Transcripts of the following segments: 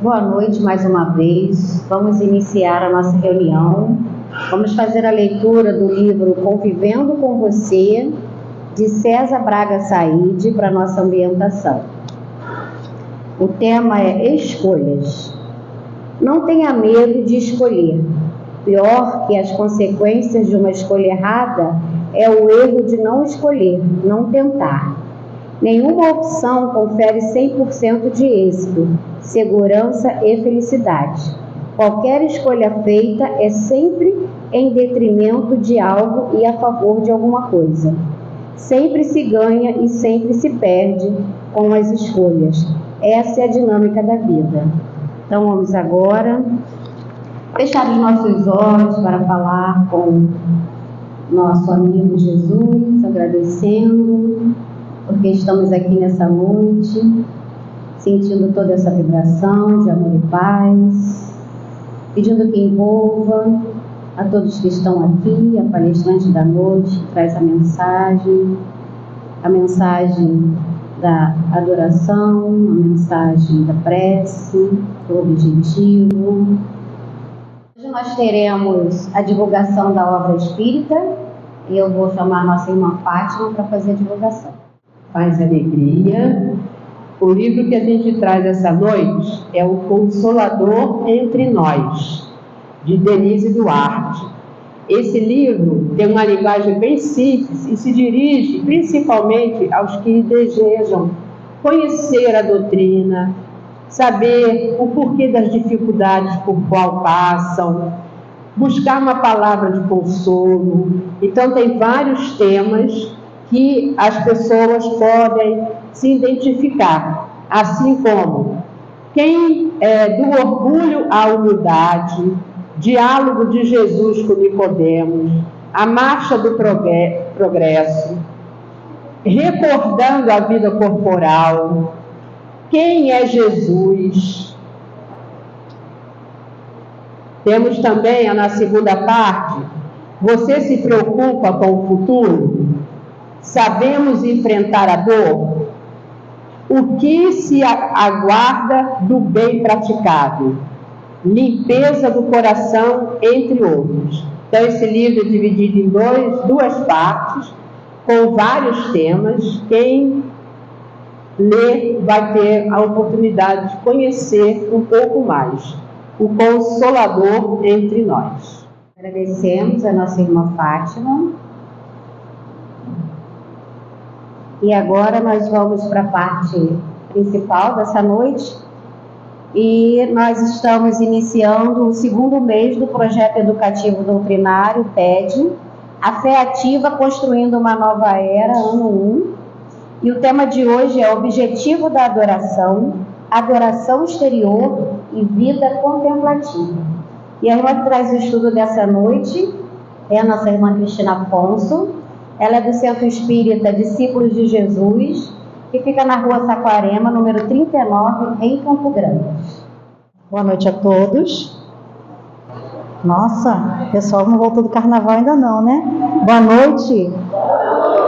Boa noite mais uma vez. Vamos iniciar a nossa reunião. Vamos fazer a leitura do livro Convivendo com Você, de César Braga Said, para nossa ambientação. O tema é escolhas. Não tenha medo de escolher. Pior que as consequências de uma escolha errada é o erro de não escolher, não tentar. Nenhuma opção confere 100% de êxito, segurança e felicidade. Qualquer escolha feita é sempre em detrimento de algo e a favor de alguma coisa. Sempre se ganha e sempre se perde com as escolhas. Essa é a dinâmica da vida. Então vamos agora fechar os nossos olhos para falar com nosso amigo Jesus, agradecendo porque estamos aqui nessa noite, sentindo toda essa vibração de amor e paz, pedindo que envolva a todos que estão aqui, a palestrante da noite, que traz a mensagem da adoração, a mensagem da prece, o objetivo. Hoje nós teremos a divulgação da obra espírita, e eu vou chamar a nossa irmã Fátima para fazer a divulgação. Paz e alegria. O livro que a gente traz essa noite é O Consolador Entre Nós, de Denise Duarte. Esse livro tem uma linguagem bem simples e se dirige principalmente aos que desejam conhecer a doutrina, saber o porquê das dificuldades por qual passam, buscar uma palavra de consolo. Então tem vários temas que as pessoas podem se identificar, assim como quem do orgulho à humildade, diálogo de Jesus com Nicodemos, a marcha do progresso, recordando a vida corporal, quem é Jesus. Temos também, na segunda parte, você se preocupa com o futuro? Sabemos enfrentar a dor? O que se aguarda do bem praticado? Limpeza do coração, entre outros. Então, esse livro é dividido em duas partes, com vários temas. Quem lê vai ter a oportunidade de conhecer um pouco mais. O Consolador Entre Nós. Agradecemos a nossa irmã Fátima. E agora nós vamos para a parte principal dessa noite. E nós estamos iniciando o segundo mês do Projeto Educativo Doutrinário, PED, A Fé Ativa Construindo uma Nova Era, ano 1. E o tema de hoje é Objetivo da Adoração, Adoração Exterior e Vida Contemplativa. E a irmã que traz o estudo dessa noite é a nossa irmã Cristina Afonso. Ela é do Centro Espírita Discípulos de Jesus, que fica na Rua Saquarema, número 39, em Campo Grande. Boa noite a todos. Nossa, o pessoal não voltou do carnaval ainda não, né? Boa noite.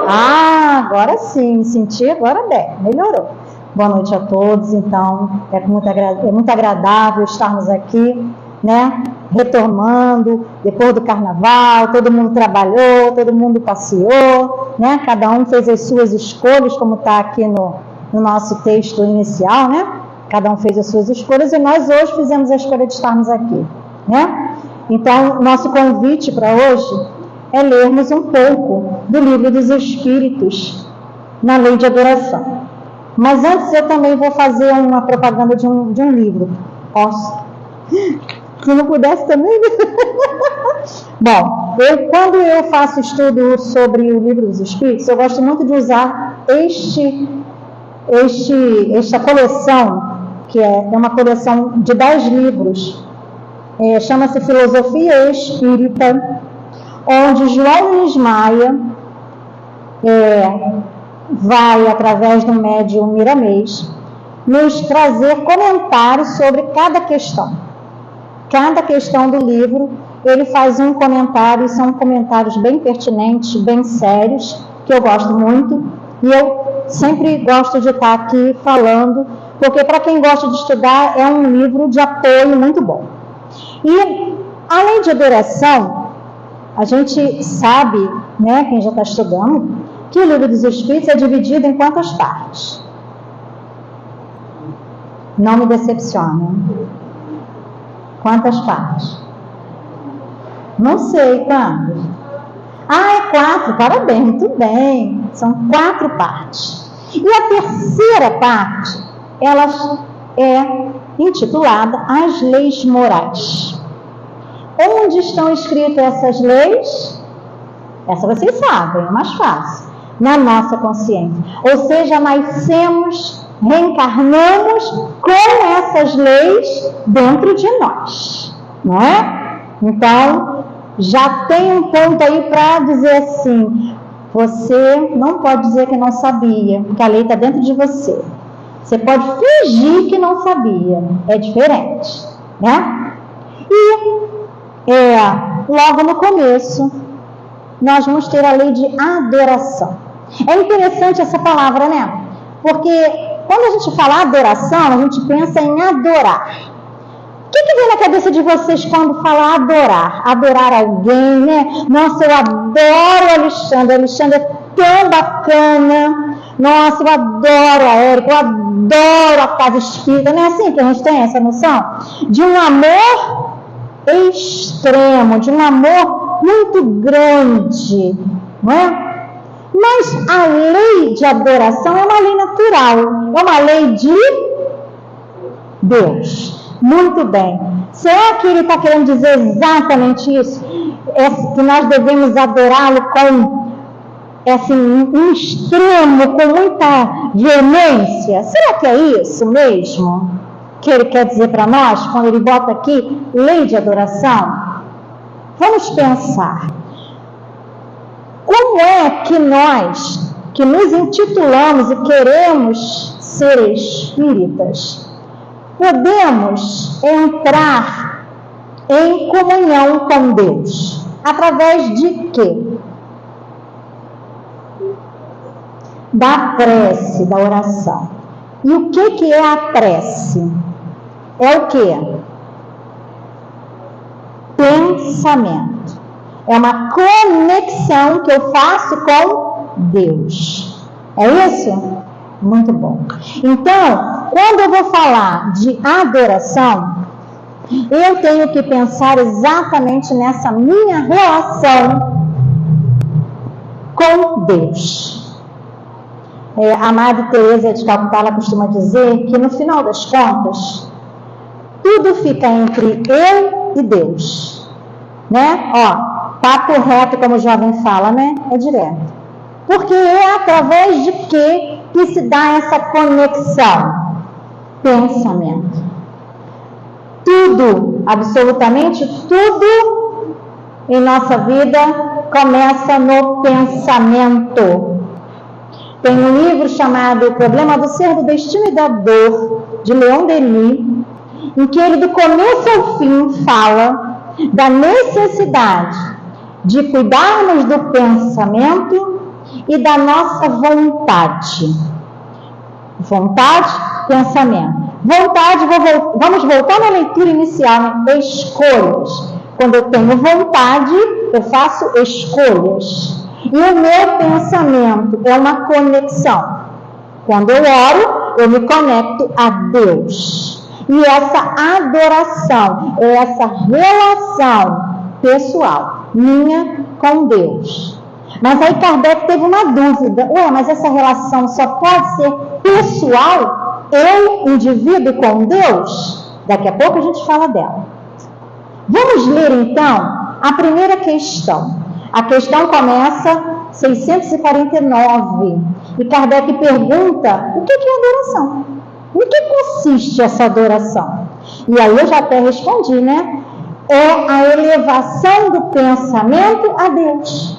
Ah, agora sim, senti agora bem, melhorou. Boa noite a todos, então, é muito agradável estarmos aqui, né? Retomando, depois do carnaval, todo mundo trabalhou, todo mundo passeou, né? Cada um fez as suas escolhas, como está aqui no nosso texto inicial, né? Cada um fez as suas escolhas e nós hoje fizemos a escolha de estarmos aqui, né? Então, nosso convite para hoje é lermos um pouco do Livro dos Espíritos na Lei de Adoração. Mas antes eu também vou fazer uma propaganda de um livro. Posso? Se não pudesse também. Bom, quando eu faço estudo sobre o Livro dos Espíritos, eu gosto muito de usar esta coleção, que é uma coleção de 10 livros, chama-se Filosofia Espírita, onde João Luiz Maia vai, através do médium Miramês, nos trazer comentários sobre cada questão. Cada questão do livro, ele faz um comentário, e são comentários bem pertinentes, bem sérios, que eu gosto muito, e eu sempre gosto de estar aqui falando porque para quem gosta de estudar é um livro de apoio muito bom. E além de adoração, a gente sabe, né, quem já está estudando, que o Livro dos Espíritos é dividido em quantas partes? Não me decepciona. Quantas partes? Não sei quantas. É 4, parabéns, muito bem. São 4 partes. E a terceira parte, ela é intitulada As Leis Morais. Onde estão escritas essas leis? Essa vocês sabem, é mais fácil. Na nossa consciência. Ou seja, nascemos, reencarnamos com essas leis dentro de nós. Não é? Então, já tem um ponto aí para dizer assim, você não pode dizer que não sabia, porque a lei está dentro de você. Você pode fingir que não sabia, é diferente, né? E logo no começo, nós vamos ter a lei de adoração. É interessante essa palavra, né? Porque quando a gente fala adoração, a gente pensa em adorar. O que vem na cabeça de vocês quando fala adorar? Adorar alguém, né? Nossa, eu adoro o Alexandre. O Alexandre é tão bacana. Nossa, eu adoro a Érica. Eu adoro a casa espírita. Não é assim que a gente tem essa noção? De um amor extremo, de um amor muito grande, não é? Mas a lei de adoração é uma lei natural. É uma lei de Deus. Muito bem. Será que ele está querendo dizer exatamente isso? Que nós devemos adorá-lo com um extremo, com muita veemência? Será que é isso mesmo que ele quer dizer para nós, quando ele bota aqui lei de adoração? Vamos pensar. Como é que nós, que nos intitulamos e queremos ser espíritas, podemos entrar em comunhão com Deus? Através de quê? Da prece, da oração. E o que é a prece? É o quê? Pensamento. É uma conexão que eu faço com Deus. É isso? Muito bom. Então, quando eu vou falar de adoração, eu tenho que pensar exatamente nessa minha relação com Deus. A Madre Teresa de Calcutá, ela costuma dizer que no final das contas, tudo fica entre eu e Deus, né? Papo reto, como o jovem fala, né? É direto. Porque é através de que se dá essa conexão? Pensamento. Tudo, absolutamente tudo em nossa vida começa no pensamento. Tem um livro chamado O Problema do Ser, do Destino e da Dor, de Leon Denis, em que ele, do começo ao fim, fala da necessidade de cuidarmos do pensamento e da nossa vontade. Vontade, pensamento. Vontade, vamos voltar na leitura inicial, né? Escolhas. Quando eu tenho vontade, eu faço escolhas. E o meu pensamento é uma conexão. Quando eu oro, eu me conecto a Deus. E essa adoração é essa relação pessoal minha com Deus. Mas aí Kardec teve uma dúvida. Mas essa relação só pode ser pessoal, eu, indivíduo, com Deus? Daqui a pouco a gente fala dela. Vamos ler então a primeira questão. A questão começa 649. E Kardec pergunta: o que é adoração? Em que consiste essa adoração? E aí eu já até respondi, né? É a elevação do pensamento a Deus.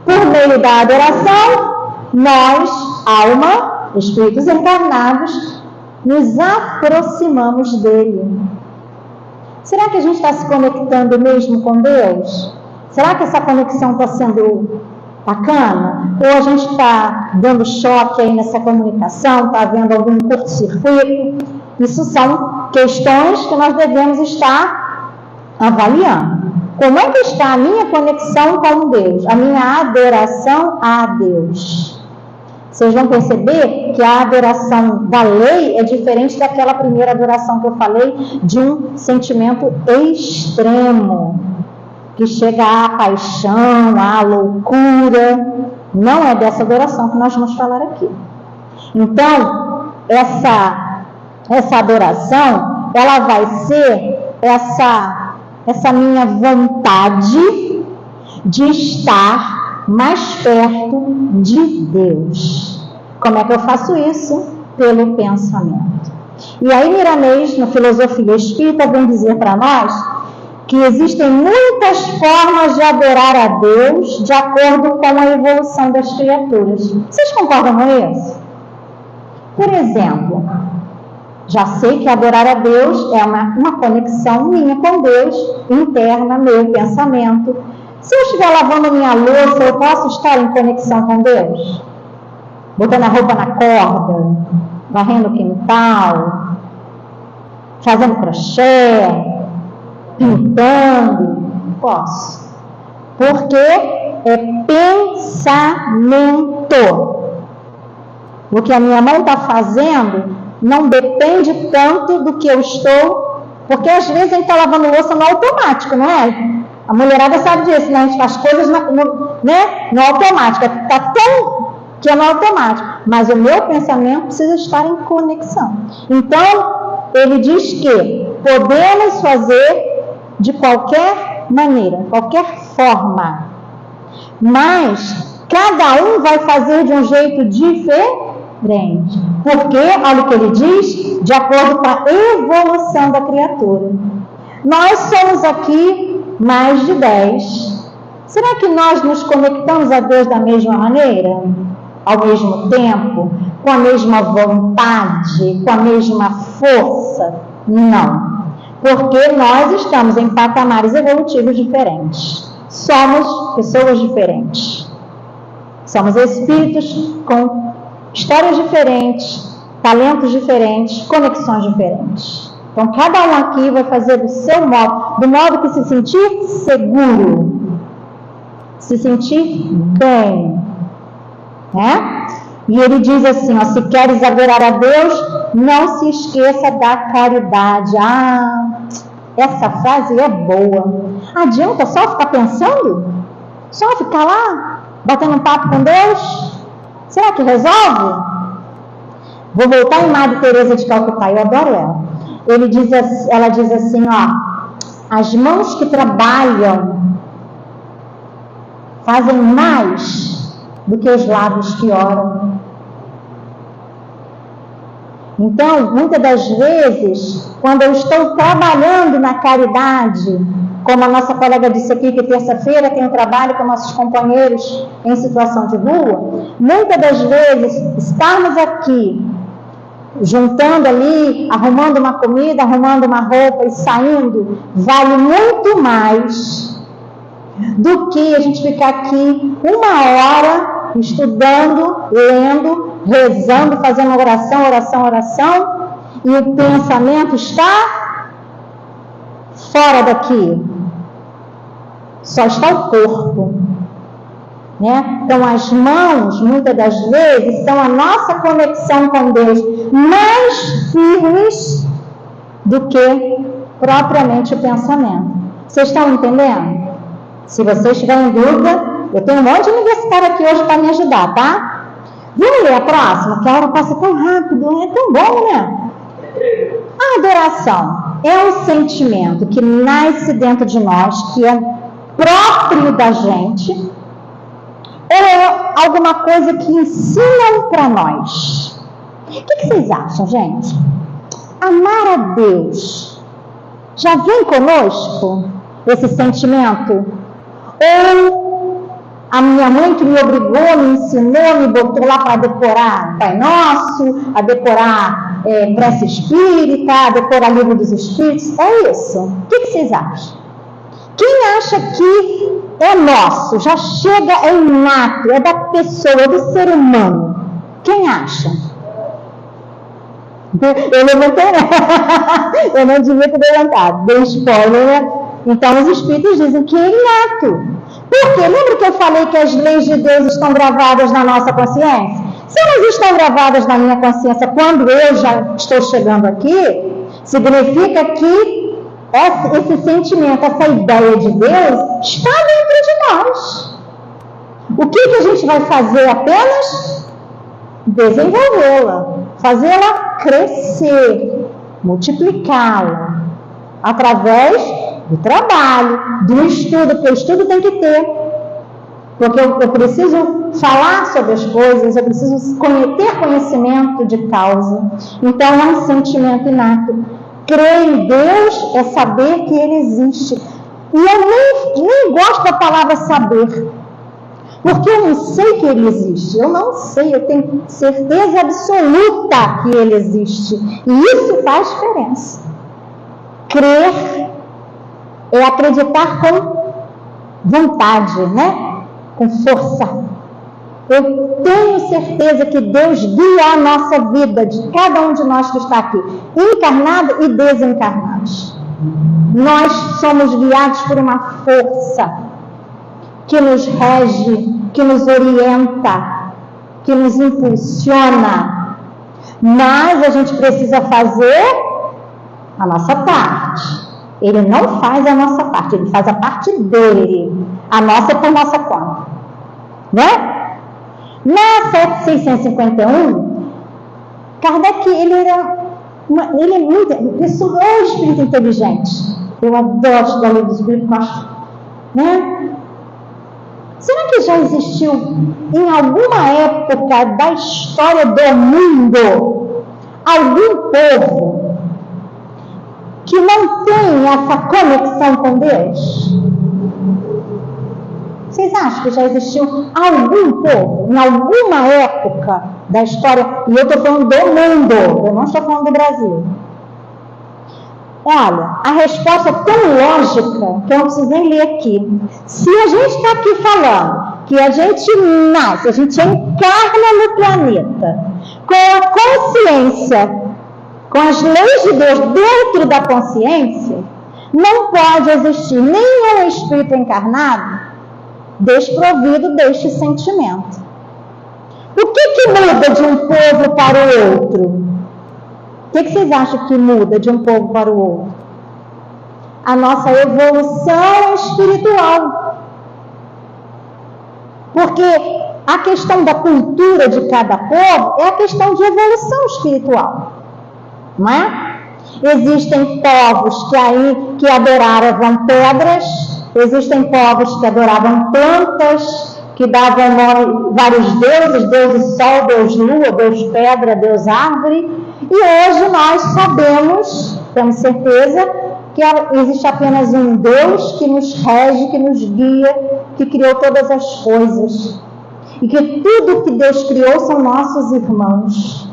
Por meio da adoração, nós, alma, espíritos encarnados, nos aproximamos dele. Será que a gente está se conectando mesmo com Deus? Será que essa conexão está sendo bacana? ou a gente está dando choque aí nessa comunicação, está havendo algum curto-circuito. Isso são questões que nós devemos estar avaliando. Como é que está a minha conexão com Deus, a minha adoração a Deus? Vocês vão perceber que a adoração da lei é diferente daquela primeira adoração que eu falei, de um sentimento extremo, que chega à paixão, à loucura. Não é dessa adoração que nós vamos falar aqui. Então, essa adoração, ela vai ser essa minha vontade de estar mais perto de Deus. Como é que eu faço isso? Pelo pensamento. E aí Miramês, na Filosofia Espírita, vem dizer para nós que existem muitas formas de adorar a Deus de acordo com a evolução das criaturas. Vocês concordam com isso? Por exemplo, já sei que adorar a Deus é uma conexão minha com Deus, interna, meu pensamento. Se eu estiver lavando minha louça, eu posso estar em conexão com Deus? Botando a roupa na corda, varrendo o quintal, fazendo crochê, pintando? Posso. Porque é pensamento. O que a minha mão está fazendo não depende tanto do que eu estou, porque às vezes a gente está lavando louça no automático, não é? A mulherada sabe disso, né? A gente faz coisas no automático, está tão que é no automático, mas o meu pensamento precisa estar em conexão. Então, ele diz que podemos fazer de qualquer maneira, qualquer forma, mas cada um vai fazer de um jeito diferente. Porque, olha o que ele diz, de acordo com a evolução da criatura. Nós somos aqui mais de 10. Será que nós nos conectamos a Deus da mesma maneira? Ao mesmo tempo? Com a mesma vontade? Com a mesma força? Não. Porque nós estamos em patamares evolutivos diferentes. Somos pessoas diferentes. Somos espíritos com histórias diferentes, talentos diferentes, conexões diferentes. Então, cada um aqui vai fazer do seu modo, do modo que se sentir seguro, se sentir bem, né? E ele diz assim, ó, se queres adorar a Deus, não se esqueça da caridade. Essa frase é boa. Adianta só ficar pensando? Só ficar lá, batendo um papo com Deus? Será que resolve? Vou voltar em Madre Teresa de Calcutá, eu adoro ela. Ela diz assim, ó, as mãos que trabalham fazem mais do que os lábios que oram. Então, muitas das vezes, quando eu estou trabalhando na caridade, como a nossa colega disse aqui, que terça-feira tem um trabalho com nossos companheiros em situação de rua, muitas das vezes, estarmos aqui, juntando ali, arrumando uma comida, arrumando uma roupa e saindo, vale muito mais do que a gente ficar aqui 1 hora estudando, lendo, rezando, fazendo oração, e o pensamento está fora daqui. Só está o corpo, né? Então as mãos, muitas das vezes, são a nossa conexão com Deus mais firmes do que propriamente o pensamento. Vocês estão entendendo? Se vocês estiverem em dúvida, eu tenho um monte de universitário aqui hoje para me ajudar, tá? Vamos ler a próxima, que a hora passa tão rápido, é tão bom, né? A adoração é um sentimento que nasce dentro de nós, que é próprio da gente, ou é alguma coisa que ensinam para nós? O que vocês acham, gente? Amar a Deus já vem conosco, esse sentimento? Ou a minha mãe que me obrigou, me ensinou, me botou lá para decorar Pai Nosso, a decorar prece espírita, a decorar livro dos espíritos? É isso? O que vocês acham? Quem acha que é nosso, já chega, é inato, é da pessoa, do ser humano? Quem acha? Eu levantei, eu não devia ter levantado, dei spoiler, né? Então os Espíritos dizem que é inato. Por quê? Lembra que eu falei que as leis de Deus estão gravadas na nossa consciência? Se elas estão gravadas na minha consciência quando eu já estou chegando aqui, significa que esse sentimento, essa ideia de Deus está dentro de nós. O que a gente vai fazer apenas? Desenvolvê-la, fazê-la crescer, multiplicá-la, através do trabalho, do estudo, porque o estudo tem que ter, porque eu preciso falar sobre as coisas, eu preciso ter conhecimento de causa. Então é um sentimento inato. Crer em Deus é saber que Ele existe. E eu nem gosto da palavra saber, porque eu não sei que Ele existe. Eu não sei, eu tenho certeza absoluta que Ele existe. E isso faz diferença. Crer é acreditar com vontade, né? Com força. Eu tenho certeza que Deus guia a nossa vida, de cada um de nós que está aqui, encarnado e desencarnados. Nós somos guiados por uma força que nos rege, que nos orienta, que nos impulsiona. Mas a gente precisa fazer a nossa parte. Ele não faz a nossa parte, ele faz a parte dele. A nossa é por nossa conta. Né? Na 7651, Kardec, ele é muito, pessoa, é um espírito inteligente. Eu adoro estudar livro do espírito, né? Será que já existiu em alguma época da história do mundo algum povo que não tem essa conexão com Deus? Vocês acham que já existiu algum povo, em alguma época da história? E eu estou falando do mundo, eu não estou falando do Brasil. Olha, a resposta é tão lógica que eu não preciso nem ler aqui. Se a gente está aqui falando que a gente nasce, a gente encarna no planeta, com a consciência, com as leis de Deus dentro da consciência, não pode existir nenhum espírito encarnado desprovido deste sentimento. O que muda de um povo para o outro? O que vocês acham que muda de um povo para o outro? A nossa evolução espiritual. Porque a questão da cultura de cada povo é a questão de evolução espiritual. Não é? Existem povos que adoravam pedras, existem povos que adoravam plantas, que davam nome vários deuses, Deus Sol, Deus Lua, Deus Pedra, Deus Árvore. E hoje nós sabemos, temos certeza, que existe apenas um Deus que nos rege, que nos guia, que criou todas as coisas. E que tudo que Deus criou são nossos irmãos.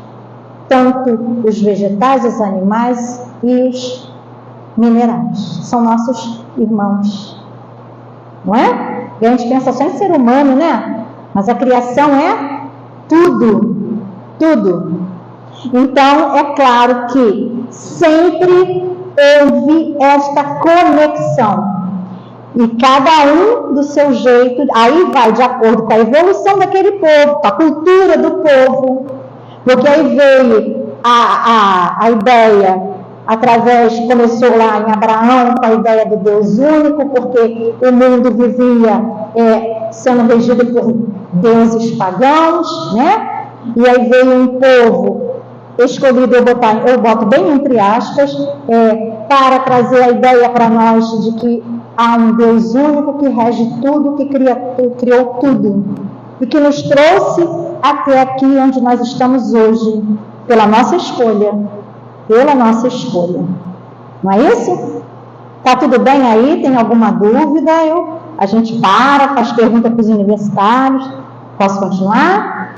Tanto os vegetais, os animais e os minerais. São nossos irmãos. Não é? E a gente pensa só em ser humano, né? Mas a criação é tudo. Tudo. Então, é claro que sempre houve esta conexão. E cada um do seu jeito, aí vai de acordo com a evolução daquele povo, com a cultura do povo. Porque aí veio a ideia, começou lá em Abraão com a ideia do Deus único, porque o mundo vivia sendo regido por deuses pagãos, né? E aí veio um povo escolhido, eu boto bem entre aspas, para trazer a ideia para nós de que há um Deus único que rege tudo, que criou tudo, e que nos trouxe até aqui onde nós estamos hoje, pela nossa escolha. Pela nossa escolha. Não é isso? Tá tudo bem aí? Tem alguma dúvida? A gente faz pergunta para os universitários. Posso continuar?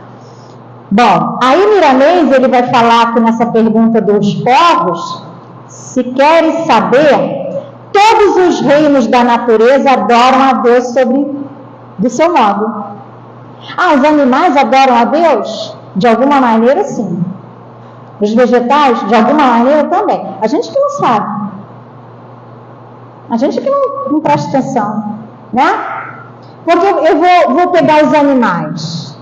Bom, aí Miramês, ele vai falar aqui nessa pergunta dos povos, se querem saber Todos os reinos da natureza adoram a Deus do seu modo. Os animais adoram a Deus? De alguma maneira, sim. Os vegetais, de alguma maneira, também. A gente que não sabe. A gente que não presta atenção, né? Porque eu vou pegar os animais.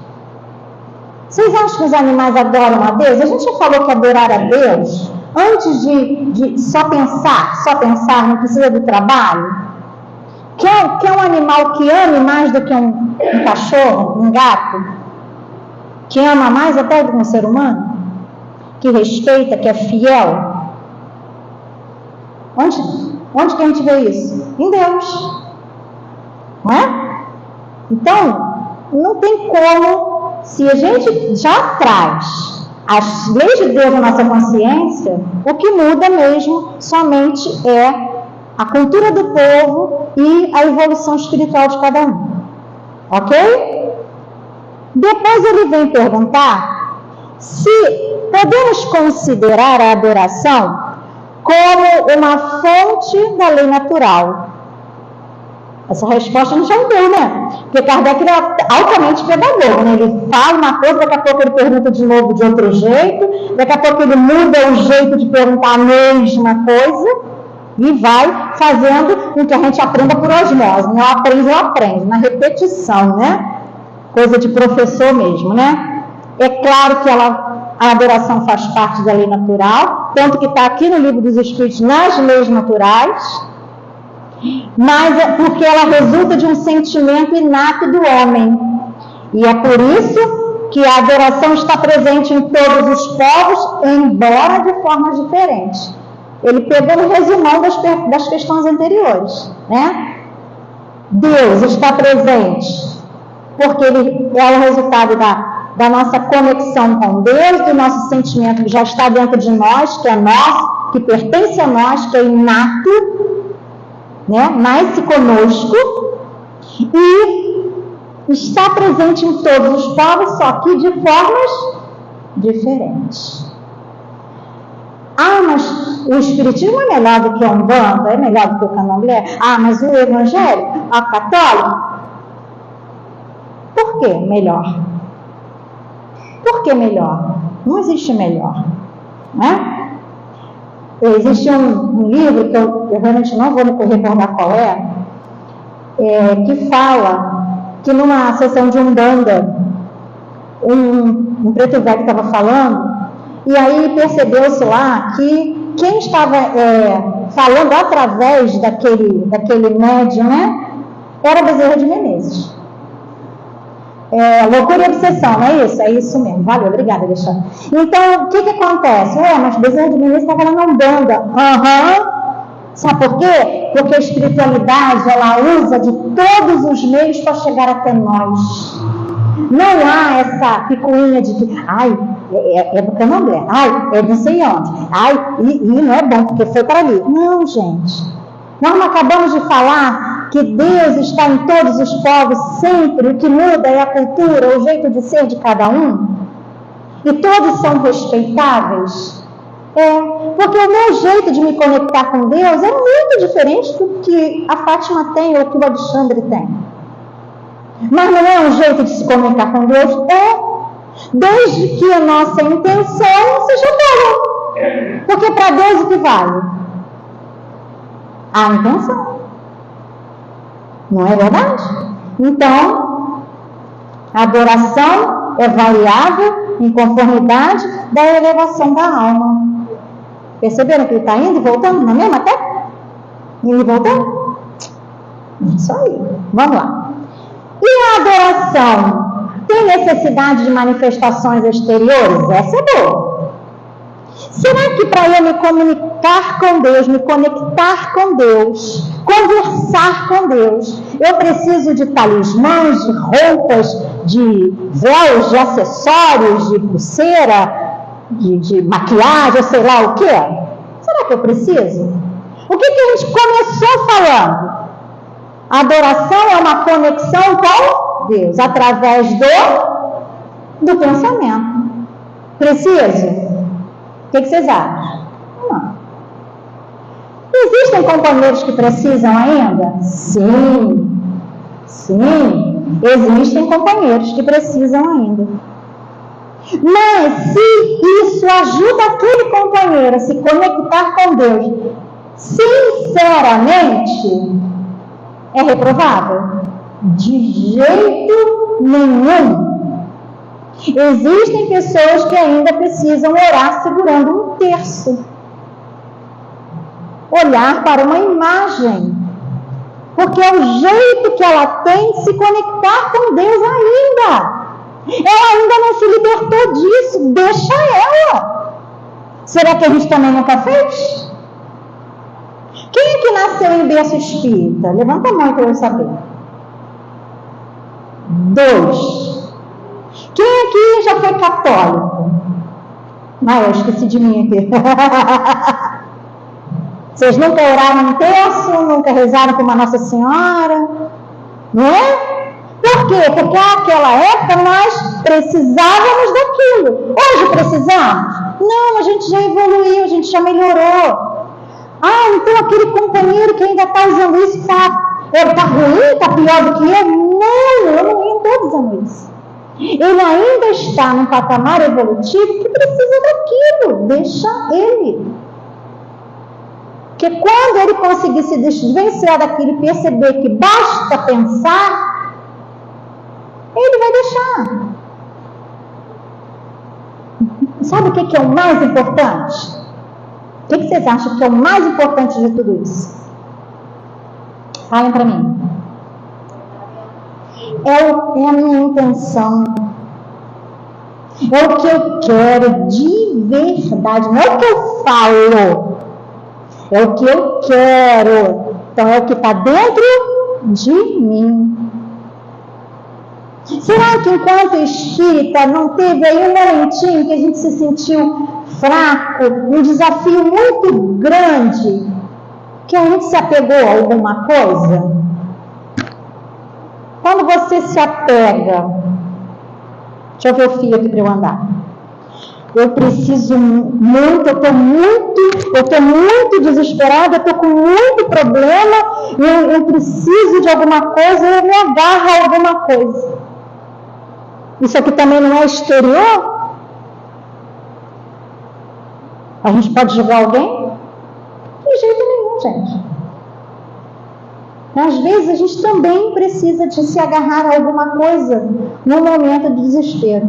Vocês acham que os animais adoram a Deus? A gente já falou que adorar a Deus, antes de só pensar, não precisa do trabalho. Quer um animal que ame mais do que um cachorro, um gato? Que ama mais até do que um ser humano? Que respeita, que é fiel? Onde que a gente vê isso? Em Deus. Não é? Então, não tem como, se a gente já traz as leis de Deus na nossa consciência, o que muda mesmo somente é a cultura do povo e a evolução espiritual de cada um. Ok? Depois ele vem perguntar se podemos considerar a adoração como uma fonte da lei natural. Essa resposta não já deu, né? Porque Kardec é altamente pedagogo, né? Ele fala uma coisa, daqui a pouco ele pergunta de novo de outro jeito, daqui a pouco ele muda o jeito de perguntar a mesma coisa e vai fazendo com que a gente aprenda por osmose. Não aprende, na repetição, né? Coisa de professor mesmo, né? É claro que a adoração faz parte da lei natural, tanto que está aqui no Livro dos Espíritos, nas leis naturais, mas é porque ela resulta de um sentimento inato do homem. E é por isso que a adoração está presente em todos os povos, embora de formas diferentes. Ele pegou no resumão das questões anteriores, né? Deus está presente porque ele é o resultado da nossa conexão com Deus, do nosso sentimento que já está dentro de nós, que é nosso, que pertence a nós, que é inato, né? Nasce conosco e está presente em todos os povos, só que de formas diferentes. Mas o Espiritismo é melhor do que a Umbanda, é melhor do que o Candomblé. Mas o Evangelho, a Católica. Por que melhor? Por que melhor? Não existe melhor, né? Existe um livro que eu realmente não vou me recordar qual que fala que numa sessão de Umbanda, um preto velho estava falando, e aí percebeu-se lá que quem estava falando através daquele médium, né, era Bezerra de Menezes. Loucura e obsessão, não é isso? É isso mesmo. Valeu, obrigada, Alexandre. Então, o que acontece? Mas Bezerra de Menezes está falando Umbanda. Sabe por quê? Porque a espiritualidade, ela usa de todos os meios para chegar até nós. Não há essa picuinha de que, é do Candomblé, é não sei onde, e não é bom porque foi para ali. Não, gente. Nós não acabamos de falar que Deus está em todos os povos sempre, o que muda é a cultura, o jeito de ser de cada um, e todos são respeitáveis. Porque o meu jeito de me conectar com Deus é muito diferente do que a Fátima tem ou que o Alexandre tem. Mas não é um jeito de se comunicar com Deus? Desde que a nossa intenção seja boa. Porque para Deus o que vale? A intenção. Não é verdade? Então, a adoração é variável em conformidade da elevação da alma. Perceberam que ele está indo e voltando na mesma tecla? Indo e voltando? Isso aí. Vamos lá. E a adoração tem necessidade de manifestações exteriores? Essa é boa. Será que para eu me comunicar com Deus, me conectar com Deus, conversar com Deus, eu preciso de talismãs, de roupas, de véus, de acessórios, de pulseira, de maquiagem, sei lá o quê? Será que eu preciso? O que a gente começou falando? A adoração é uma conexão com Deus, através do pensamento. Preciso? O que vocês acham? Não. Existe Existem companheiros que precisam ainda? Sim. Sim, existem companheiros que precisam ainda. Mas se isso ajuda aquele companheiro a se conectar com Deus, sinceramente, é reprovável? De jeito nenhum. Existem pessoas que ainda precisam orar segurando um terço. Olhar para uma imagem. Porque é o jeito que ela tem de se conectar com Deus ainda. Ela ainda não se libertou disso. Deixa ela. Será que a gente também nunca fez? Quem é que nasceu em berço espírita? Levanta a mão para eu saber. 2. Quem aqui já foi católico? Eu esqueci de mim aqui. Vocês nunca oraram um terço, nunca rezaram com uma Nossa Senhora, não é? Por quê? Porque naquela época nós precisávamos daquilo. Hoje precisamos? Não, a gente já evoluiu, a gente já melhorou. Então aquele companheiro que ainda está usando isso está ruim, está pior do que eu? Não, eu não estou dizendo isso. Ele ainda está num patamar evolutivo que precisa daquilo. Deixa ele. Porque quando ele conseguir se desvencilhar daquilo e perceber que basta pensar, ele vai deixar. Sabe o que é o mais importante? O que vocês acham que é o mais importante de tudo isso? Falem para mim. É a minha intenção. É o que eu quero de verdade. Não é o que eu falo. É o que eu quero. Então é o que está dentro de mim. Será que enquanto espírita não teve aí um momentinho que a gente se sentiu fraco, um desafio muito grande, que a gente se apegou a alguma coisa? Quando você se apega, deixa eu ver o fio aqui para eu andar. Eu preciso muito, eu estou muito desesperada, eu estou com muito problema, eu preciso de alguma coisa, eu me agarro a alguma coisa. Isso aqui também não é exterior? A gente pode julgar alguém? De jeito nenhum, gente. Às vezes a gente também precisa de se agarrar a alguma coisa no momento de desespero.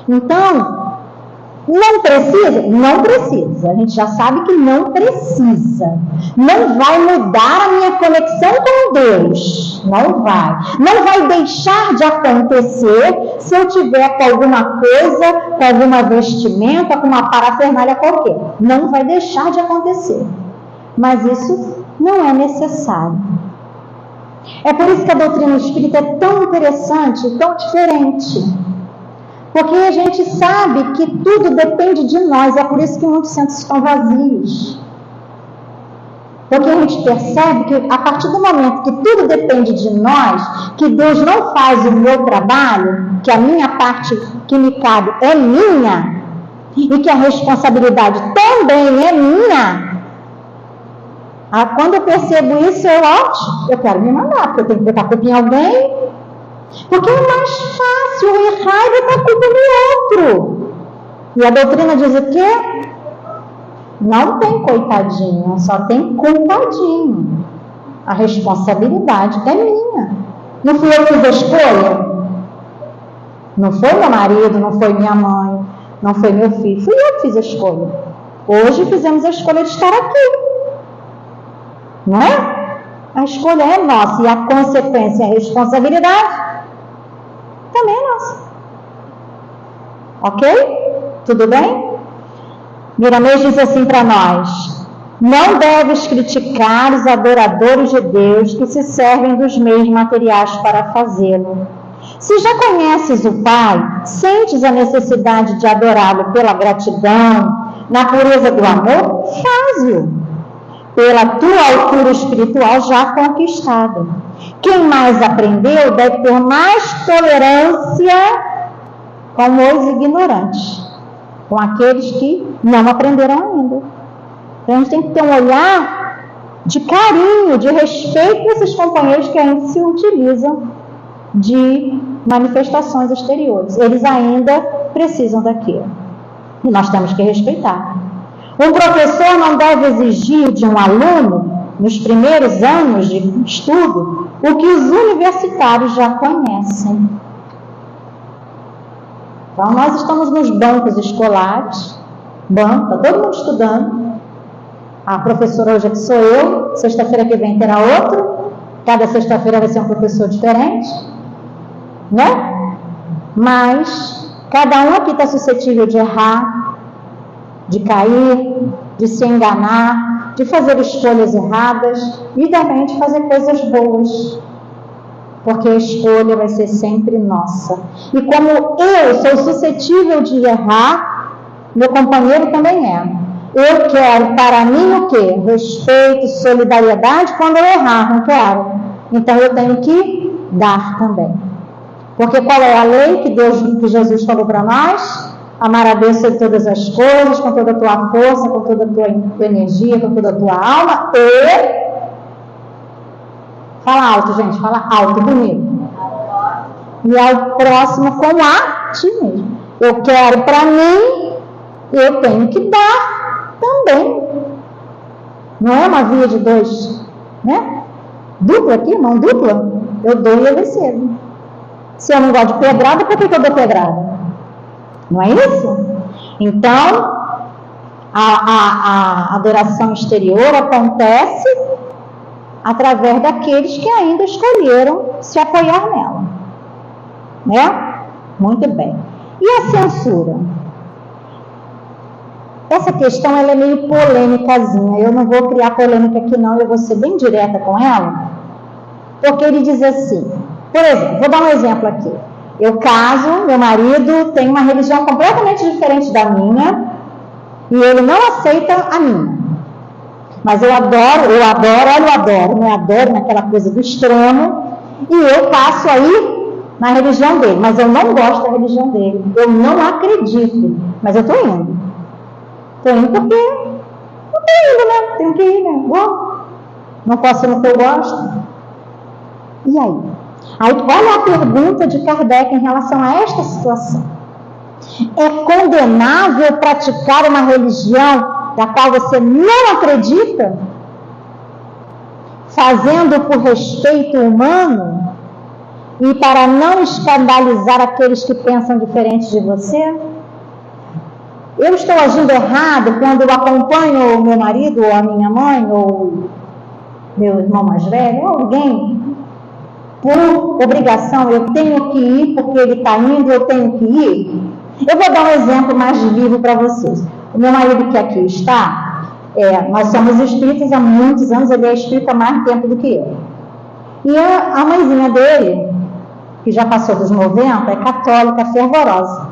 Então, não precisa? Não precisa. A gente já sabe que não precisa. Não vai mudar a minha conexão com Deus. Não vai. Não vai deixar de acontecer se eu tiver com alguma coisa, com alguma vestimenta, com uma parafernália qualquer. Não vai deixar de acontecer. Mas isso não é necessário. É por isso que a doutrina espírita é tão interessante, tão diferente. Porque a gente sabe que tudo depende de nós, é por isso que muitos centros estão vazios. Porque a gente percebe que a partir do momento que tudo depende de nós, que Deus não faz o meu trabalho, que a minha parte que me cabe é minha, e que a responsabilidade também é minha, quando eu percebo isso, eu quero me mandar, porque eu tenho que botar a culpa em alguém. Porque é mais fácil errar e botar a culpa no outro. E a doutrina diz o quê? Não tem coitadinho, só tem culpadinho. A responsabilidade é minha. Não fui eu que fiz a escolha? Não foi meu marido, não foi minha mãe, não foi meu filho. Fui eu que fiz a escolha. Hoje fizemos a escolha de estar aqui. Não é? A escolha é nossa e a consequência, a responsabilidade também é nossa. Ok? Tudo bem? Miramês diz assim para nós: não deves criticar os adoradores de Deus que se servem dos meios materiais para fazê-lo. Se já conheces o Pai, sentes a necessidade de adorá-lo pela gratidão, na pureza do amor, faz-o pela tua altura espiritual já conquistada. Quem mais aprendeu deve ter mais tolerância com os ignorantes, com aqueles que não aprenderam ainda. Então a gente tem que ter um olhar de carinho, de respeito desses companheiros que ainda se utilizam de manifestações exteriores. Eles ainda precisam daquilo. E nós temos que respeitar. Um professor não deve exigir de um aluno, nos primeiros anos de estudo, o que os universitários já conhecem. Então, nós estamos nos bancos escolares, está todo mundo estudando. A professora hoje aqui sou eu, sexta-feira que vem terá outro, cada sexta-feira vai ser um professor diferente, né? Mas cada um aqui está suscetível de errar, de cair, de se enganar, de fazer escolhas erradas e também de fazer coisas boas, porque a escolha vai ser sempre nossa. E como eu sou suscetível de errar, meu companheiro também é. Eu quero para mim o quê? Respeito, solidariedade quando eu errar, não quero. Então eu tenho que dar também. Porque qual é a lei que Jesus falou para nós? Amar a Deus sobre todas as coisas, com toda a tua força, com toda a tua energia, com toda a tua alma e... Fala alto, gente, fala alto, bonito. E ao próximo com a ti mesmo. Eu quero para mim, eu tenho que dar também. Não é uma via de dois, né? Dupla aqui, mão dupla. Eu dou e eu recebo. Se eu não gosto de pedrada, por que eu dou pedrada? Não é isso? Então, a adoração exterior acontece através daqueles que ainda escolheram se apoiar nela. Né? Muito bem. E a censura? Essa questão ela é meio polêmicazinha. Eu não vou criar polêmica aqui não, eu vou ser bem direta com ela. Porque ele diz assim, por exemplo, vou dar um exemplo aqui. Eu caso, meu marido tem uma religião completamente diferente da minha e ele não aceita a minha. Mas eu adoro, me adoro naquela coisa do extremo e eu passo aí na religião dele, mas eu não gosto da religião dele. Eu não acredito, mas eu estou indo. Estou indo porque eu estou indo, né? Tenho que ir, né? Não posso ir no que eu gosto. E aí? Aí, olha a pergunta de Kardec em relação a esta situação. É condenável praticar uma religião da qual você não acredita? Fazendo por respeito humano e para não escandalizar aqueles que pensam diferente de você? Eu estou agindo errado quando eu acompanho o meu marido, ou a minha mãe, ou meu irmão mais velho, ou alguém, por obrigação, eu tenho que ir porque ele está indo, eu tenho que ir? Eu vou dar um exemplo mais vivo para vocês. O meu marido que aqui está, nós somos espíritas há muitos anos, ele é espírita há mais tempo do que eu. E a mãezinha dele, que já passou dos 90, é católica, fervorosa.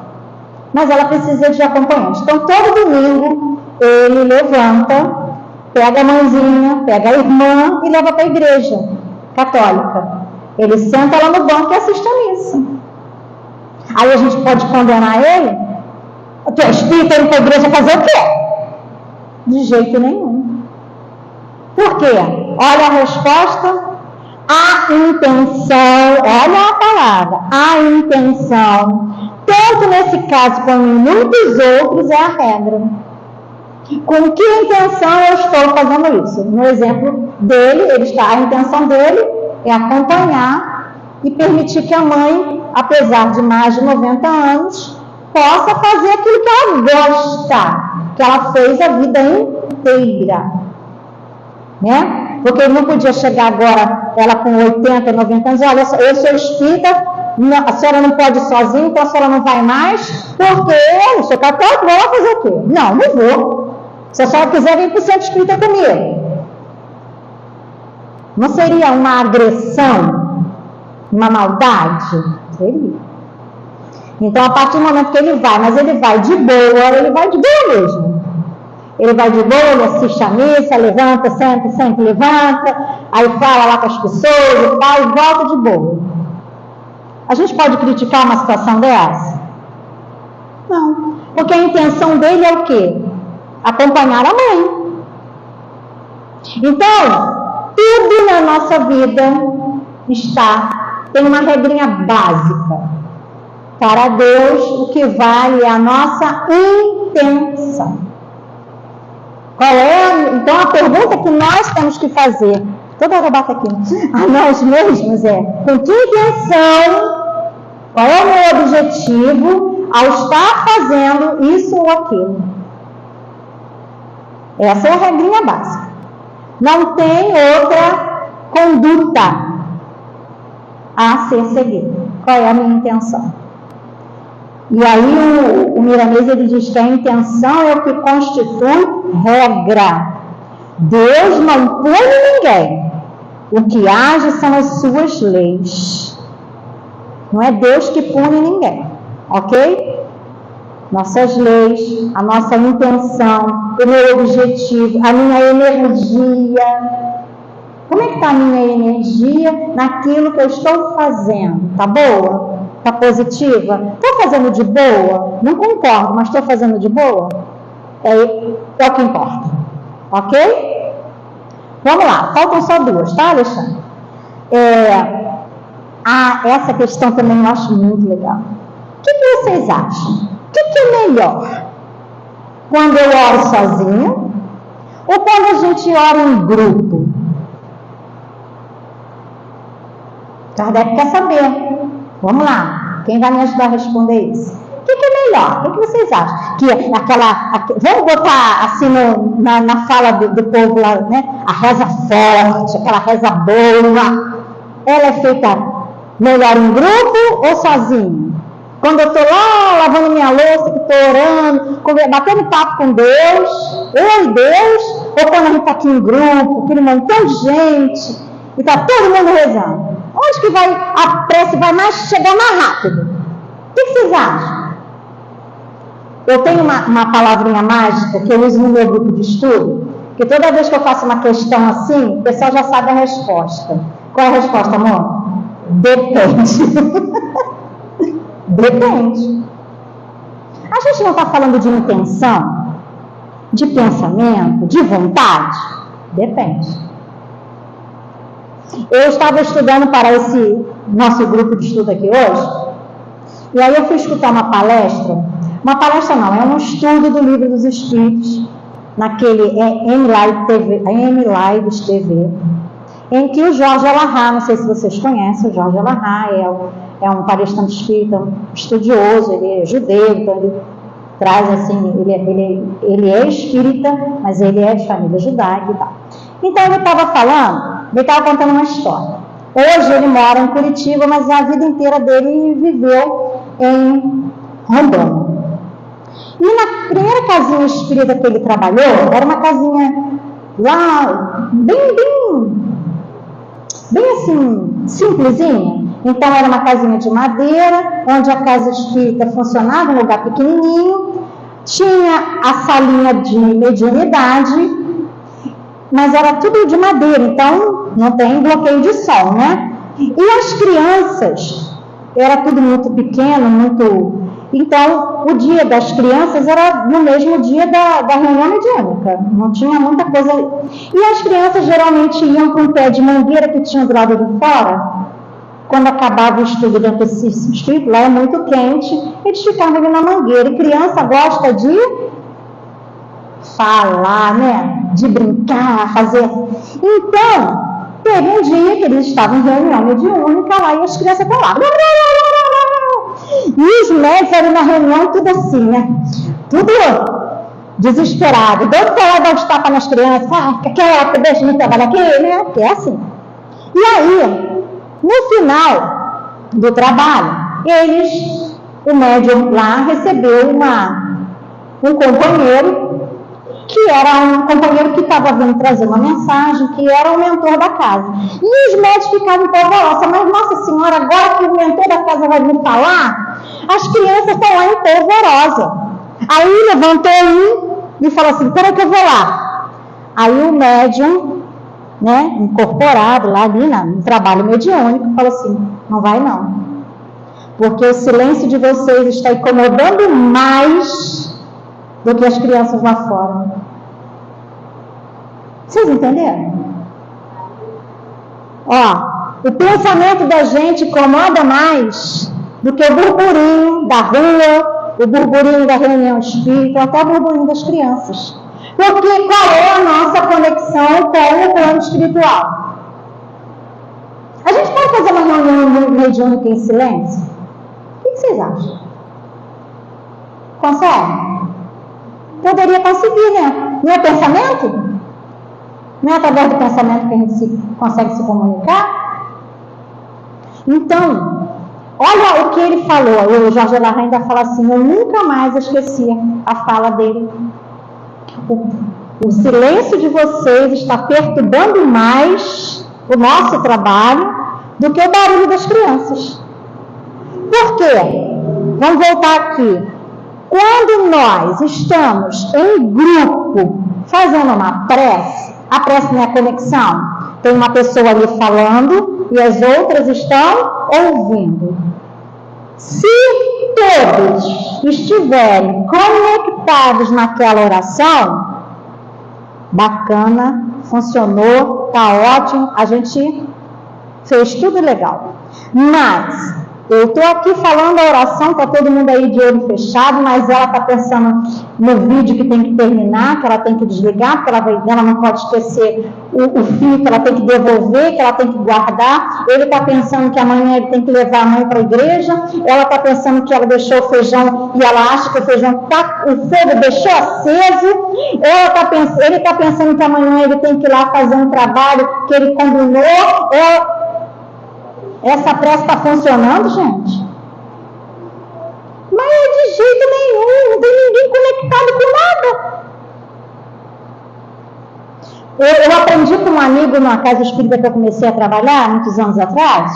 Mas ela precisa de acompanhante. Então, todo domingo, ele levanta, pega a mãezinha, pega a irmã e leva para a igreja católica. Ele senta lá no banco e assiste a missa. Aí a gente pode condenar ele? Tu é espírita, ir para a igreja fazer o quê? De jeito nenhum. Por quê? Olha a resposta. A intenção, olha a palavra, a intenção, tanto nesse caso como em muitos outros, é a regra. Com que intenção eu estou fazendo isso? No exemplo dele, a intenção dele é acompanhar e permitir que a mãe, apesar de mais de 90 anos, possa fazer aquilo que ela gosta, que ela fez a vida inteira. Né? Porque ele não podia chegar agora, ela com 80, 90 anos, olha, eu sou espírita, a senhora não pode ir sozinha, então a senhora não vai mais, porque eu sou católico, vou lá fazer o quê? Não vou. Se a senhora quiser vir para o centro espírita comigo. Não seria uma agressão, uma maldade? Seria. Então, a partir do momento que ele vai, mas ele vai de boa, ele vai de boa mesmo. Ele vai de boa, ele assiste a missa, levanta, senta, levanta, aí fala lá com as pessoas, e volta de boa. A gente pode criticar uma situação dessa? Não, porque a intenção dele é o quê? Acompanhar a mãe. Então, tudo na nossa vida tem uma regrinha básica. Para Deus, o que vale é a nossa intenção. Qual é? Então, a pergunta que nós temos que fazer, toda hora bate aqui, a nós mesmos é: com que intenção, qual é o meu objetivo ao estar fazendo isso ou aquilo? Essa é a regrinha básica. Não tem outra conduta a ser seguida. Qual é a minha intenção? E aí o Miramês, ele diz que a intenção é o que constitui regra. Deus não pune ninguém. O que age são as suas leis. Não é Deus que pune ninguém, ok? Nossas leis, a nossa intenção, o meu objetivo, a minha energia. Como é que está a minha energia naquilo que eu estou fazendo? Está boa? Está positiva? Estou fazendo de boa? Não concordo, mas estou fazendo de boa? É o que importa, ok? Vamos lá, faltam só duas, tá, Alexandre? Essa questão também eu acho muito legal. O que vocês acham? O que é melhor? Quando eu oro sozinho ou quando a gente ora em grupo? Kardec quer saber. Vamos lá. Quem vai me ajudar a responder isso? O que é melhor? O que vocês acham? Vamos botar assim na fala do povo lá, né? A reza forte, aquela reza boa. Ela é feita melhor em grupo ou sozinho? Quando eu estou lá lavando minha louça, que estou orando, batendo papo com Deus, eu e Deus, ou quando a gente está aqui em grupo, aquele montão de gente, e está todo mundo rezando? Onde que a prece vai chegar mais rápido? O que vocês acham? Eu tenho uma palavrinha mágica que eu uso no meu grupo de estudo, que toda vez que eu faço uma questão assim, o pessoal já sabe a resposta. Qual é a resposta, amor? Depende. Depende. A gente não está falando de intenção, de pensamento, de vontade? Depende. Eu estava estudando para esse nosso grupo de estudo aqui hoje, e aí eu fui escutar uma palestra não, é um estudo do Livro dos Espíritos, naquele M-Lives TV, em que o Jorge Alahá, não sei se vocês conhecem, o Jorge Alahá é um palestrante espírita, um estudioso, ele é judeu, então ele traz assim, ele é espírita, mas ele é de família judaica e tal. Então ele estava contando uma história. Hoje ele mora em Curitiba, mas a vida inteira dele viveu em Rondônia. E na primeira casinha espírita que ele trabalhou, era uma casinha lá, bem assim, simplesinha. Então era uma casinha de madeira, onde a casa espírita funcionava, um lugar pequenininho, tinha a salinha de mediunidade, mas era tudo de madeira, então não tem bloqueio de sol, né? E as crianças, era tudo muito pequeno, então o dia das crianças era no mesmo dia da reunião mediúnica, não tinha muita coisa. E as crianças geralmente iam para um pé de mangueira que tinha do lado de fora. Quando acabava o estudo dentro desse espírito, lá é muito quente, eles ficavam ali na mangueira. E criança gosta de falar, né? De brincar, fazer. Então, teve um dia que eles estavam em reunião mediúnica lá e as crianças estão lá. E os médicos eram na reunião tudo assim, né? Tudo desesperado. Doido para lá dar os tapas nas crianças. Deixa eu trabalhar aqui, né? Que é assim. E aí, no final do trabalho, o médium lá recebeu um companheiro, que era um companheiro que estava vindo trazer uma mensagem, que era o mentor da casa. E os médicos ficavam empolvorosos, mas nossa senhora, agora que o mentor da casa vai vir falar, as crianças estão lá empolvorosas. Aí levantou e falou assim: peraí que eu vou lá. Aí o médium, né, incorporado lá ali no trabalho mediúnico, falou assim: não vai não, porque o silêncio de vocês está incomodando mais do que as crianças lá fora. Vocês entenderam? Ó, o pensamento da gente incomoda mais do que o burburinho da rua, o burburinho da reunião espírita, até o burburinho das crianças. Porque qual é a nossa conexão com o plano espiritual? A gente pode fazer uma reunião mediúnica em silêncio? O que vocês acham? Consegue? Poderia conseguir, né? Não é pensamento? Não é através do pensamento que a gente consegue se comunicar? Então, olha o que ele falou. O Jorge Larraín ainda fala assim: eu nunca mais esqueci a fala dele. O silêncio de vocês está perturbando mais o nosso trabalho do que o barulho das crianças. Por quê? Vamos voltar aqui. Quando nós estamos em grupo fazendo uma prece, a prece não é conexão. Tem uma pessoa ali falando e as outras estão ouvindo. Se todos estiverem conectados naquela oração, bacana, funcionou, está ótimo, a gente fez tudo legal. Mas eu estou aqui falando a oração, está todo mundo aí de olho fechado, mas ela está pensando no vídeo que tem que terminar, que ela tem que desligar, porque ela não pode esquecer o fio que ela tem que devolver, que ela tem que guardar. Ele está pensando que amanhã ele tem que levar a mãe para a igreja. Ela está pensando que ela deixou o feijão e ela acha que o feijão tá, o fogo deixou aceso. Ele está pensando que amanhã ele tem que ir lá fazer um trabalho que ele combinou. Essa prece está funcionando, gente? Mas de jeito nenhum, não tem ninguém conectado com nada. Eu aprendi com um amigo numa casa espírita que eu comecei a trabalhar muitos anos atrás,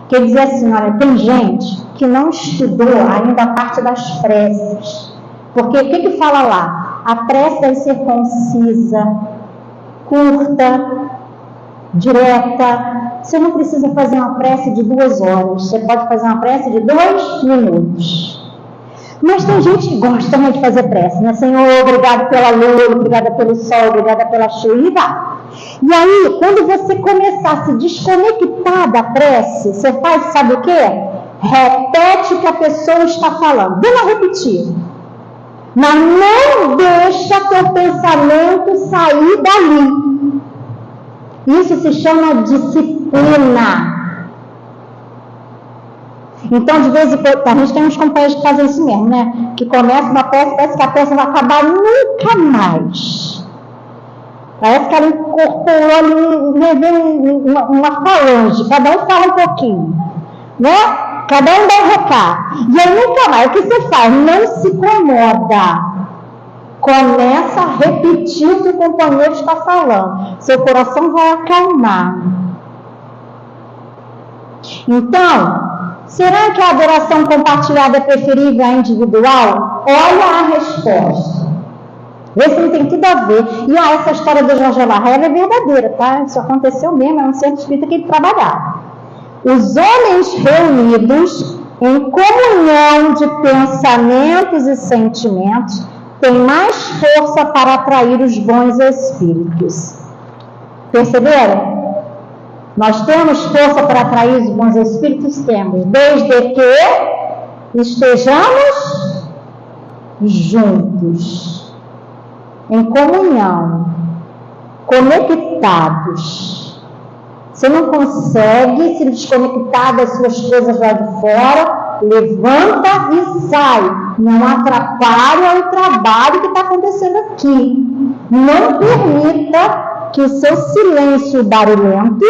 que ele dizia assim: olha, tem gente que não estudou ainda a parte das preces. Porque o que fala lá? A prece deve ser concisa, curta, direta. Você não precisa fazer uma prece de 2 horas, você pode fazer uma prece de 2 minutos. Mas tem gente que gosta muito de fazer prece, né? Senhor, obrigado pela lua, obrigada pelo sol, obrigada pela chuva, e vai. E aí, quando você começar a se desconectar da prece, você faz, sabe o quê? Repete o que a pessoa está falando. Vamos repetir. Mas não deixa teu pensamento sair dali. Isso se chama disciplina. Então, de vez em quando, a gente tem uns companheiros que fazem isso mesmo, né? Que começa uma peça, parece que a peça vai acabar nunca mais. Parece que ela incorporou ali uma falange, cada um fala um pouquinho, né? Cada um dá um recado. E aí nunca mais. O que você faz? Não se incomoda. Começa a repetir o que o companheiro está falando. Seu coração vai acalmar. Então, será que a adoração compartilhada é preferível à individual? Olha a resposta. Vê se não tem tudo a ver. E essa história do Jorge Larraín é verdadeira, tá? Isso aconteceu mesmo, é um centro espírita que ele trabalhava. Os homens reunidos em comunhão de pensamentos e sentimentos têm mais força para atrair os bons espíritos. Perceberam? Nós temos força para atrair os bons espíritos? Temos, desde que estejamos juntos, em comunhão, conectados. Você não consegue se desconectar das suas coisas lá de fora, levanta e sai. Não atrapalha o trabalho que está acontecendo aqui. Não permita que o seu silêncio barulhento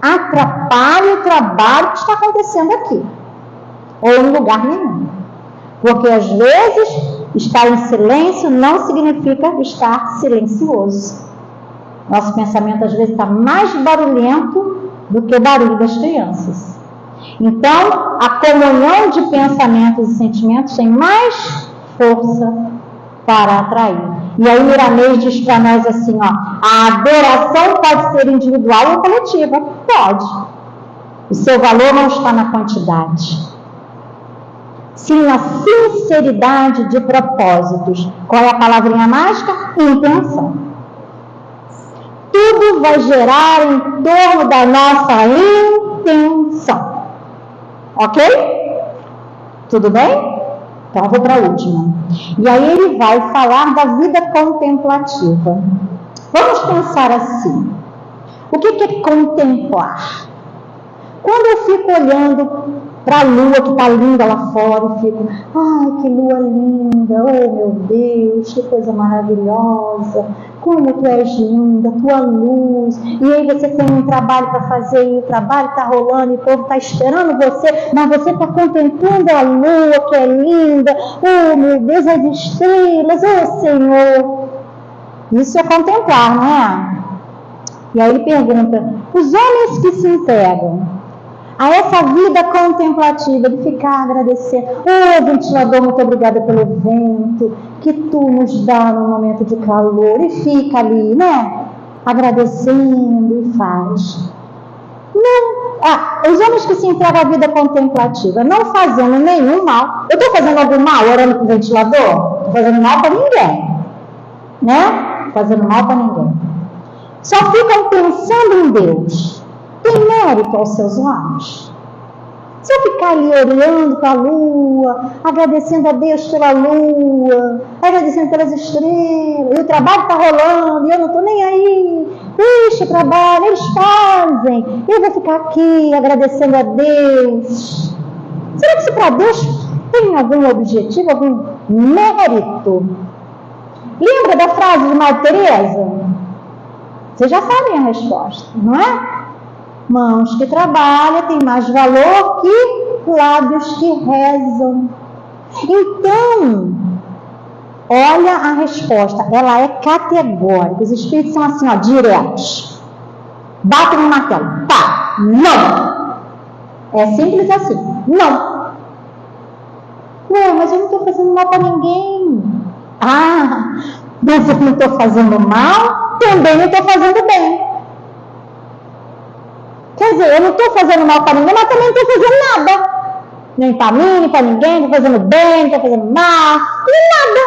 atrapalhe o trabalho que está acontecendo aqui, ou em lugar nenhum. Porque às vezes estar em silêncio não significa estar silencioso. Nosso pensamento às vezes está mais barulhento do que o barulho das crianças. Então, a comunhão de pensamentos e sentimentos tem mais força para atrair. E aí Miramês diz para nós assim, ó, a adoração pode ser individual ou coletiva. Pode. O seu valor não está na quantidade, sim na sinceridade de propósitos. Qual é a palavrinha mágica? Intenção. tudo vai gerar em torno da nossa intenção. Ok? Tudo bem? Então eu vou para a última. E aí ele vai falar da vida contemplativa. Vamos pensar assim. O que é contemplar? Quando eu fico olhando para a lua que está linda lá fora e fico, ai, que lua linda, oh meu Deus, que coisa maravilhosa, como tu és linda, tua luz, e aí você tem um trabalho para fazer, e o trabalho está rolando, e o povo está esperando você, mas você está contemplando a lua que é linda, oh meu Deus, as estrelas, oh Senhor. Isso é contemplar, não é? E aí ele pergunta, os homens que se entregam a essa vida contemplativa de ficar agradecendo, oh ventilador, muito obrigada pelo vento que tu nos dá no momento de calor, e fica ali, né, agradecendo e faz. Não, os homens que se entregam à vida contemplativa, não fazendo nenhum mal. Eu estou fazendo algum mal orando com o ventilador? Estou fazendo mal para ninguém, né? Fazendo mal para ninguém. Só ficam pensando em Deus. Tem mérito aos seus olhos? Se eu ficar ali olhando para a lua, agradecendo a Deus pela lua, agradecendo pelas estrelas, e o trabalho está rolando, e eu não estou nem aí, deixa o trabalho, eles fazem, eu vou ficar aqui agradecendo a Deus. Será que isso para Deus tem algum objetivo, algum mérito? Lembra da frase de Madre Teresa? Vocês já sabem a resposta, não é? Mãos que trabalham têm mais valor que lábios que rezam. Então, olha a resposta, ela é categórica. Os espíritos são assim, ó, diretos. Batem no martelo. Pá, não. É simples assim, não. Ué, mas eu não estou fazendo mal para ninguém. Ah, mas eu não estou fazendo mal, também não estou fazendo bem. Quer dizer, eu não estou fazendo mal para ninguém, mas também não estou fazendo nada. Nem para mim, nem para ninguém, não estou fazendo bem, não estou fazendo mal, nem nada.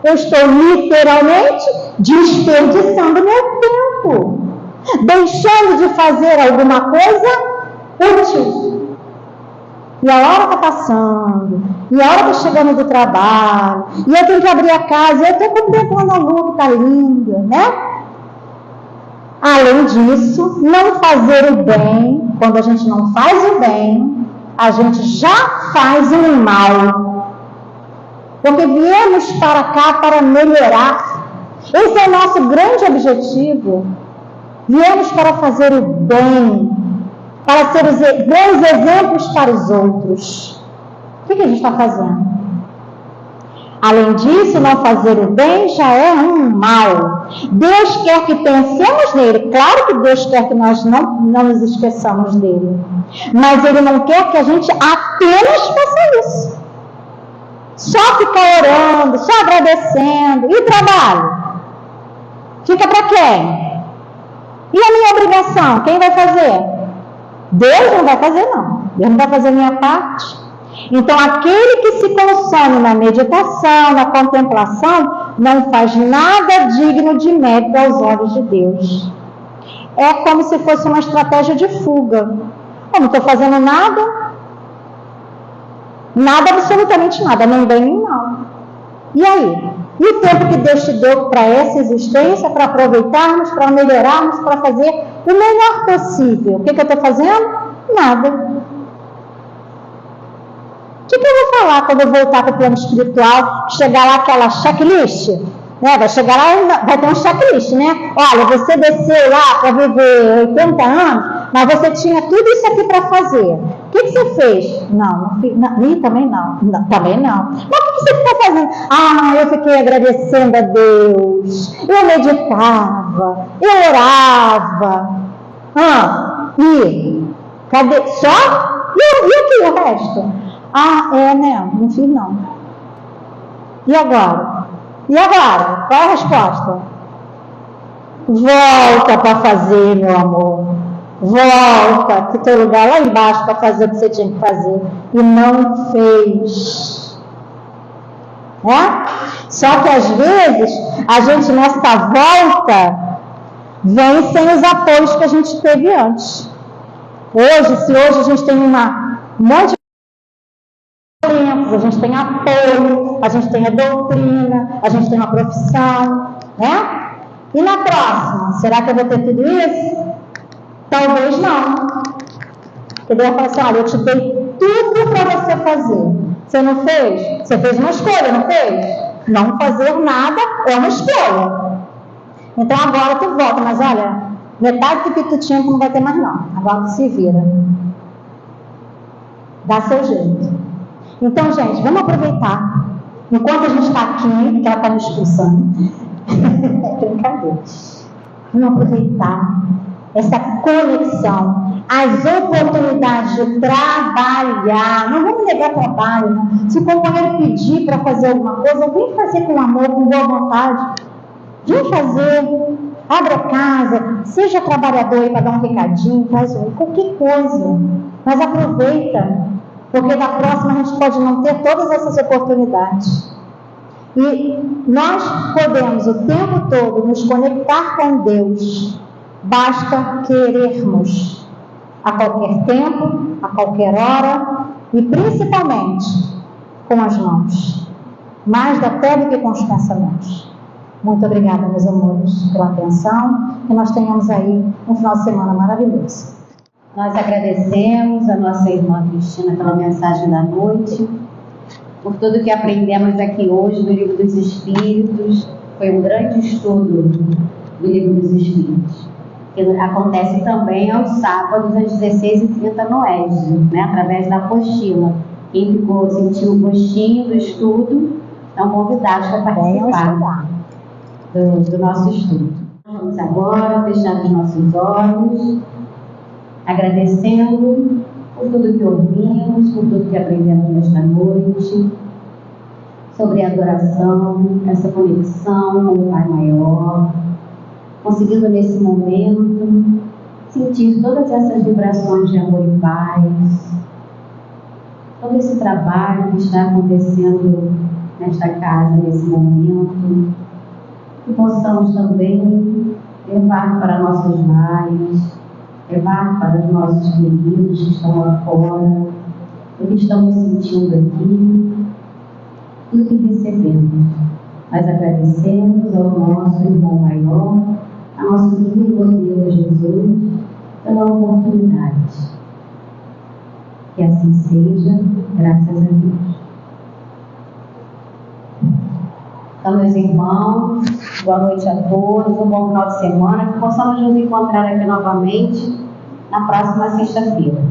Eu estou literalmente desperdiçando meu tempo, deixando de fazer alguma coisa útil. E a hora está passando, e a hora está chegando do trabalho, e eu tenho que abrir a casa, e eu estou contemplando a lua que está linda, né? Além disso, não fazer o bem, quando a gente não faz o bem, a gente já faz o mal. Porque viemos para cá para melhorar. Esse é o nosso grande objetivo. Viemos para fazer o bem, para ser os bons exemplos para os outros. O que a gente está fazendo? Além disso, não fazer o bem já é um mal. Deus quer que pensemos nele. Claro que Deus quer que nós não nos esqueçamos dele. Mas Ele não quer que a gente apenas faça isso. Só ficar orando, só agradecendo. E o trabalho? Fica para quem? E a minha obrigação? Quem vai fazer? Deus não vai fazer, não. Deus não vai fazer a minha parte. Então, aquele que se consome na meditação, na contemplação, não faz nada digno de mérito aos olhos de Deus. É como se fosse uma estratégia de fuga. Eu não estou fazendo nada, absolutamente nada, nem bem nem mal. E aí? E o tempo que Deus te deu para essa existência, para aproveitarmos, para melhorarmos, para fazer o melhor possível? O que eu estou fazendo? Nada. O que eu vou falar quando eu voltar para o plano espiritual, chegar lá aquela checklist? Né? Vai chegar lá, vai ter um checklist, né? Olha, você desceu lá para viver 80 anos, mas você tinha tudo isso aqui para fazer. O que você fez? Não, também não. Também não. Mas o que você ficou fazendo? Ah, eu fiquei agradecendo a Deus. Eu meditava, eu orava. E? Cadê? Só? E o resto? Ah, né? Não fiz não. E agora? Qual é a resposta? Volta para fazer, meu amor. Volta, que teu lugar lá embaixo para fazer o que você tinha que fazer. E não fez. Só que às vezes, a gente nessa volta, vem sem os apoios que a gente teve antes. Se hoje a gente tem um monte de a gente tem apoio, a gente tem a doutrina, a gente tem uma profissão, né? E na próxima, será que eu vou ter tudo isso? Talvez não. Porque daí eu falo assim, olha, eu te dei tudo para você fazer. Você não fez? Você fez uma escolha, não fez? Não fazer nada é uma escolha. Então agora tu volta, mas olha, metade do que tu tinha tu não vai ter mais não. Agora tu se vira. Dá seu jeito. Então, gente, vamos aproveitar. Enquanto a gente está aqui, que ela está me expulsando. Brincadeira. Vamos aproveitar essa conexão, as oportunidades de trabalhar. Não vamos negar trabalho, né? Se o companheiro pedir para fazer alguma coisa, vem fazer com amor, com boa vontade. Vem fazer. Abre a casa, seja trabalhador aí para dar um recadinho, faz qualquer coisa. Mas aproveita. Porque da próxima a gente pode não ter todas essas oportunidades. E nós podemos o tempo todo nos conectar com Deus. Basta querermos. A qualquer tempo, a qualquer hora e principalmente com as mãos. Mais até do que com os pensamentos. Muito obrigada, meus amores, pela atenção. Que nós tenhamos aí um final de semana maravilhoso. Nós agradecemos a nossa irmã Cristina pela mensagem da noite, por tudo que aprendemos aqui hoje do Livro dos Espíritos. Foi um grande estudo do Livro dos Espíritos, que acontece também aos sábados às 16h30 no ESG, né, através da apostila. Quem sentiu o gostinho do estudo, estão convidados para participar do nosso estudo. Vamos agora fechar os nossos olhos, agradecendo por tudo que ouvimos, por tudo que aprendemos nesta noite, sobre a adoração, essa conexão com o Pai Maior, conseguindo nesse momento sentir todas essas vibrações de amor e paz, todo esse trabalho que está acontecendo nesta casa, nesse momento, que possamos também levar para nossos lares, levar para os nossos queridos que estão lá fora, o que estamos sentindo aqui, tudo que recebemos. Nós agradecemos ao nosso irmão maior, a nosso querido Deus Jesus, pela oportunidade. Que assim seja, graças a Deus. Então, meus irmãos, boa noite a todos, um bom final de semana, que possamos nos encontrar aqui novamente na próxima sexta-feira.